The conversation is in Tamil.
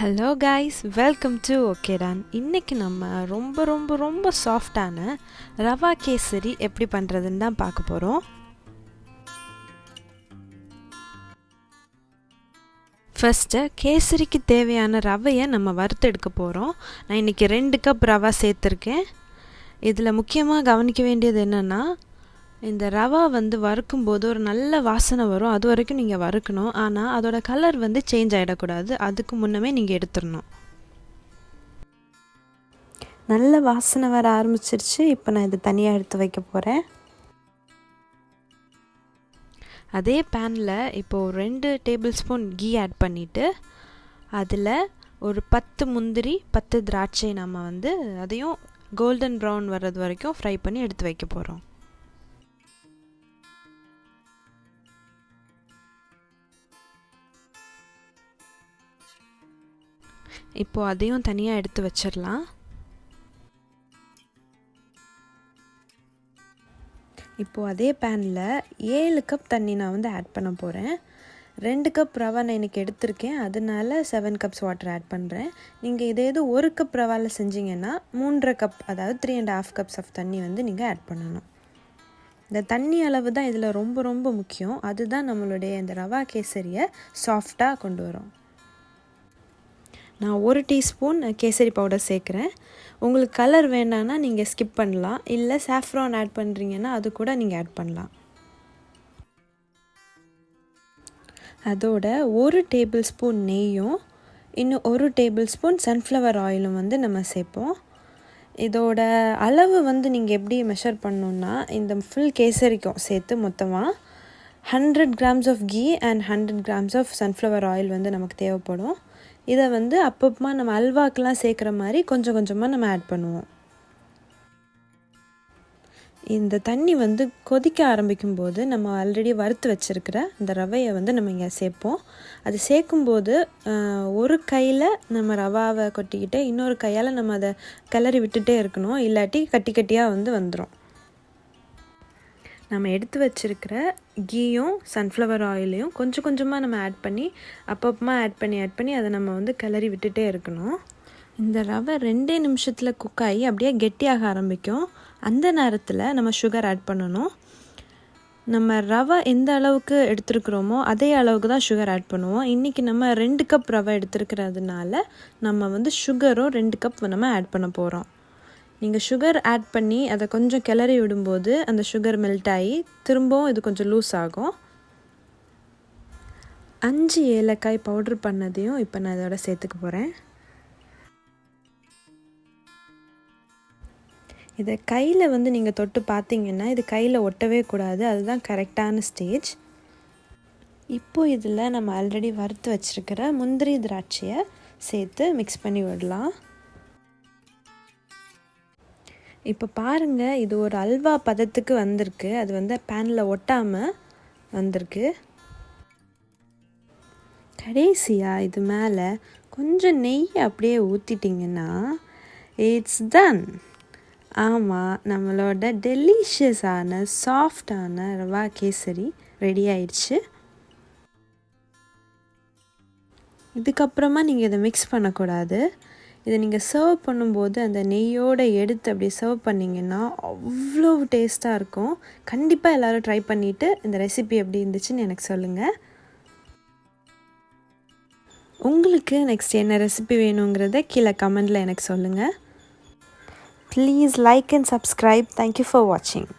ஹலோ கைஸ், வெல்கம் டு ஓகேடான். இன்றைக்கி நம்ம ரொம்ப சாஃப்டான ரவா கேசரி எப்படி பண்ணுறதுன்னு தான் பார்க்க போகிறோம். ஃபஸ்ட்டு கேசரிக்கு தேவையான ரவையை நம்ம வறுத்தெடுக்க போகிறோம். நான் இன்றைக்கி 2 கப் ரவா சேர்த்துருக்கேன். இதில் முக்கியமாக கவனிக்க வேண்டியது என்னென்னா, இந்த ரவா வறுக்கும்போது ஒரு நல்ல வாசனை வரும். அது வரைக்கும் நீங்கள் வறுக்கணும். ஆனால் அதோட கலர் சேஞ்ச் ஆகிடக்கூடாது. அதுக்கு முன்னமே நீங்கள் எடுத்துடணும். நல்ல வாசனை வர ஆரம்பிச்சிருச்சு. இப்போ நான் இதை தனியாக எடுத்து வைக்க போகிறேன். அதே பேனில் இப்போது 2 டேபிள் ஸ்பூன் கீ ஆட் பண்ணிவிட்டு அதில் ஒரு 10 முந்திரி 10 திராட்சை நம்ம அதையும் கோல்டன் ப்ரௌன் வர்றது வரைக்கும் ஃப்ரை பண்ணி எடுத்து வைக்க போகிறோம். இப்போது அதையும் தனியாக எடுத்து வச்சிடலாம். இப்போது அதே பேனில் 7 கப் தண்ணி நான் ஆட் பண்ண போகிறேன். 2 கப் ரவா நான் இன்றைக்கி எடுத்திருக்கேன். அதனால 7 கப்ஸ் வாட்டர் ஆட் பண்ணுறேன். நீங்கள் இதே 1 கப் ரவாவில் செஞ்சிங்கன்னா 3.5 கப், அதாவது 3.5 கப்ஸ் ஆஃப் தண்ணி நீங்கள் ஆட் பண்ணணும். இந்த தண்ணி அளவு தான் இதில் ரொம்ப முக்கியம். அதுதான் நம்மளுடைய இந்த ரவா கேசரியை சாஃப்டாக கொண்டு வரும். நான் 1 டீஸ்பூன் கேசரி பவுடர் சேர்க்குறேன். உங்களுக்கு கலர் வேண்டான்னா நீங்கள் ஸ்கிப் பண்ணலாம். இல்லை சாஃப்ரான் ஆட் பண்ணுறீங்கன்னா அது கூட நீங்கள் ஆட் பண்ணலாம். அதோட 1 டேபிள் ஸ்பூன் நெய்யும் இன்னும் 1 டேபிள் ஸ்பூன் சன்ஃப்ளவர் ஆயிலும் நம்ம சேர்ப்போம். இதோட அளவு நீங்கள் எப்படி மெஷர் பண்ணணுன்னா, இந்த ஃபுல் கேசரிக்கும் சேர்த்து மொத்தமாக 100 grams of ghee and 100 grams of sunflower oil நமக்கு தேவைப்படும். இதை அப்பப்போ நம்ம அல்வாக்கெலாம் சேர்க்குற மாதிரி கொஞ்சம் கொஞ்சமாக நம்ம ஆட் பண்ணுவோம். இந்த தண்ணி கொதிக்க ஆரம்பிக்கும்போது நம்ம ஆல்ரெடி வறுத்து வச்சுருக்கிற இந்த ரவையை நம்ம இங்கே சேர்ப்போம். அது சேர்க்கும்போது ஒரு கையில் நம்ம ரவாவை கொட்டிக்கிட்டு இன்னொரு கையால் நம்ம அதை கிளறி விட்டுட்டே இருக்கணும். இல்லாட்டி கட்டி கட்டியாக வந்துடும். நம்ம எடுத்து வச்சுருக்கிற கீயும் சன்ஃப்ளவர் ஆயிலையும் கொஞ்சம் கொஞ்சமாக நம்ம ஆட் பண்ணி அப்பப்போ ஆட் பண்ணி அதை நம்ம கிளறி விட்டுட்டே இருக்கணும். இந்த ரவை 2 நிமிஷத்தில் குக் ஆகி அப்படியே கெட்டியாக ஆரம்பிக்கும். அந்த நேரத்தில் நம்ம சுகர் ஆட் பண்ணணும். நம்ம ரவை எந்த அளவுக்கு எடுத்துருக்குறோமோ அதே அளவுக்கு தான் சுகர் ஆட் பண்ணுவோம். இன்றைக்கி நம்ம 2 கப் ரவை எடுத்துருக்கிறதுனால நம்ம சுகரும் 2 கப் நம்ம ஆட் பண்ண போகிறோம். நீங்கள் சுகர் ஆட் பண்ணி அதை கொஞ்சம் கிளறி விடும்போது அந்த சுகர் மெல்ட் ஆகி திரும்பவும் இது கொஞ்சம் லூஸ் ஆகும். 5 ஏலக்காய் பவுட்ரு பண்ணதையும் இப்போ நான் இதோட சேர்த்துக்க போகிறேன். இதை கையில் நீங்கள் தொட்டு பார்த்தீங்கன்னா இது கையில் ஒட்டவே கூடாது. அதுதான் கரெக்டான ஸ்டேஜ். இப்போது இதில் நம்ம ஆல்ரெடி வறுத்து வச்சுருக்கிற முந்திரி திராட்சையை சேர்த்து மிக்ஸ் பண்ணி விடலாம். இப்போ பாருங்கள், இது ஒரு அல்வா பதத்துக்கு வந்திருக்கு. அது பேனில் ஒட்டாமல் வந்திருக்கு. கடைசியாக இது மேலே கொஞ்சம் நெய் அப்படியே ஊற்றிட்டிங்கன்னா இட்ஸ் டன். ஆமாம், நம்மளோட டெலிஷியஸான சாஃப்டான ரவா கேசரி ரெடி ஆயிடுச்சு. இதுக்கப்புறமா நீங்கள் இதை மிக்ஸ் பண்ணக்கூடாது. இதை நீங்கள் சர்வ் பண்ணும்போது அந்த நெய்யோடு எடுத்து அப்படியே சர்வ் பண்ணிங்கன்னா அவ்வளோ டேஸ்ட்டாக இருக்கும். கண்டிப்பாக எல்லோரும் ட்ரை பண்ணிவிட்டு இந்த ரெசிபி எப்படி இருந்துச்சுன்னு எனக்கு சொல்லுங்கள். உங்களுக்கு நெக்ஸ்ட் என்ன ரெசிபி வேணுங்கிறத கீழே கமெண்டில் எனக்கு சொல்லுங்கள். Please like and subscribe. Thank you for வாட்சிங்.